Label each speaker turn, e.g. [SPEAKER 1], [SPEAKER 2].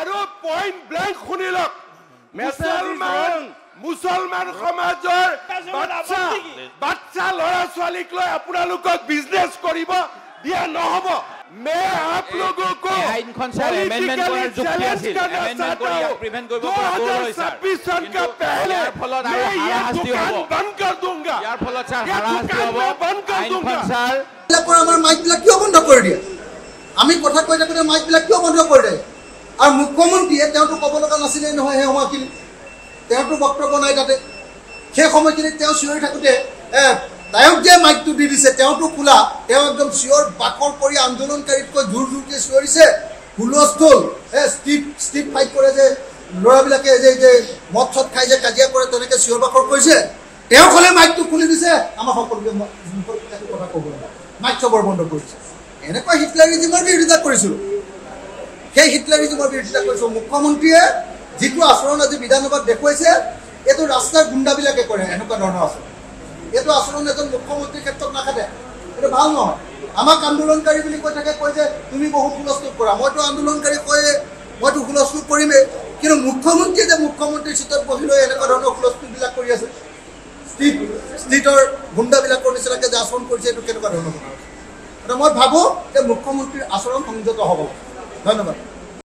[SPEAKER 1] আৰু point blank শুনি লওক মুছলমান সমাজৰ বাচ্চা ল'ৰা ছোৱালীক লৈ আপোনালোকক বিজনেছ কৰিব দিয়া নহ'ব मैं आप लोगों को सन का पहले मैं ये दुकान बंद कर दूंगा बंद कर दूंगा
[SPEAKER 2] क्यों बंद कर दिया আমি কথা কৈ থাকোঁতে মাইকবিলাক কিয় বন্ধ কৰি দিয়ে আৰু মুখ্যমন্ত্ৰীয়ে তেওঁটো ক'ব লগা নাছিলে নহয় সেই সময়খিনি তেওঁটো বক্তব্য নাই তাতে সেই সময়খিনিত তেওঁ চিঞৰি থাকোঁতে তায়ক যে মাইকটো দি দিছে তেওঁটো খোলা তেওঁ একদম চিঞৰ বাকৰ কৰি আন্দোলনকাৰীতকৈ জোৰ জোৰকৈ চিঞৰিছে হুলস্থুল ষ্ট্ৰীট ফাইট কৰে যে ল'ৰাবিলাকে যে মদ চদ খাই যে কাজিয়া কৰে তেনেকৈ চিঞৰ বাকৰ কৰিছে তেওঁ ক'লে মাইকটো খুলি দিছে আমাৰ সকলোকে কথা ক'ব মাইক চবৰ বন্ধ কৰিছে এনেকুৱা হিটলাৰিজিমৰ বিৰোধিতা কৰিছিলোঁ সেই হিটলাৰিজিমৰ বিৰোধিতা কৰিছোঁ মুখ্যমন্ত্ৰীয়ে যিটো আচৰণ আজি বিধানসভাত দেখুৱাইছে এইটো ৰাস্তাৰ গুণ্ডাবিলাকে কৰে এনেকুৱা ধৰণৰ আচৰণ এইটো আচৰণ এজন মুখ্যমন্ত্ৰীৰ ক্ষেত্ৰত নাখাতে এইটো ভাল নহয় আমাক আন্দোলনকাৰী বুলি কৈ থাকে কয় যে তুমি বহুত হুলস্থুল কৰা মইতো আন্দোলনকাৰী কয় মইতো হুলস্থুল কৰিমেই কিন্তু মুখ্যমন্ত্ৰীয়ে যে মুখ্যমন্ত্ৰীৰ চিটত বহি লৈ এনেকুৱা ধৰণৰ হুলস্থুলবিলাক কৰি আছে ষ্ট্ৰীটৰ গুণ্ডাবিলাকৰ নিচিনাকৈ যে আচৰণ কৰিছে এইটো কেনেকুৱা ধৰণৰ কথা মই ভাবোঁ যে মুখ্যমন্ত্ৰীৰ আচৰণ সংযত হ'ব ধন্যবাদ